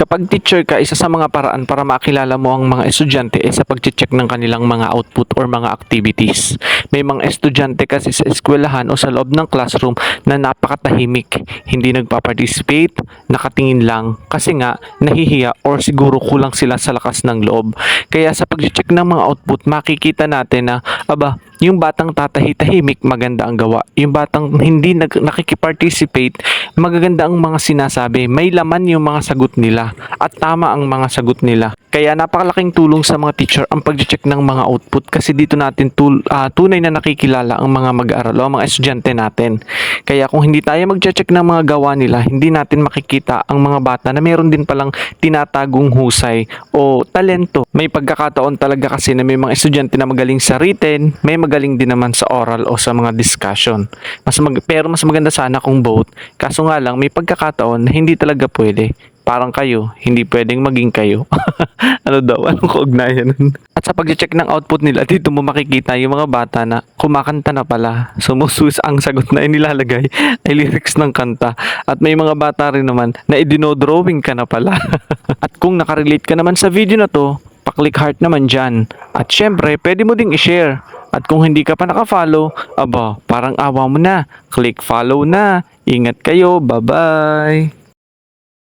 Kapag teacher ka, isa sa mga paraan para makilala mo ang mga estudyante ay sa pag-check ng kanilang mga output or mga activities. May mga estudyante kasi sa eskwelahan o sa loob ng classroom na napakatahimik, hindi nagpa-participate, nakatingin lang kasi nga nahihiya or siguro kulang sila sa lakas ng loob. Kaya sa pag-check ng mga output, makikita natin na yung batang tatahi-tahimik, maganda ang gawa. Yung batang hindi nakikiparticipate, magaganda ang mga sinasabi. May laman yung mga sagot nila at tama ang mga sagot nila. Kaya napakalaking tulong sa mga teacher ang pag-check ng mga output kasi dito natin tunay na nakikilala ang mga mag-aaral o ang mga estudyante natin. Kaya kung hindi tayo mag-check ng mga gawa nila, hindi natin makikita ang mga bata na meron din palang tinatagong husay o talento. May pagkakataon talaga kasi na may mga estudyante na magaling sa written, may magaling din naman sa oral o sa mga discussion. Pero mas maganda sana kung both. Kaso nga lang, may pagkakataon na hindi talaga pwede. Parang kayo, hindi pwedeng maging kayo. Ano daw? Anong kaugnayan nun? At sa pag-check ng output nila, dito mo makikita yung mga bata na kumakanta na pala. Sumusus ang sagot na inilalagay ay lyrics ng kanta. At may mga bata rin naman na idinodrawing ka na pala. At kung nakarelate ka naman sa video na to, pa-click heart naman dyan. At syempre, pwede mo ding i-share. At kung hindi ka pa naka-follow, parang awa mo na. Click follow na. Ingat kayo. Bye-bye.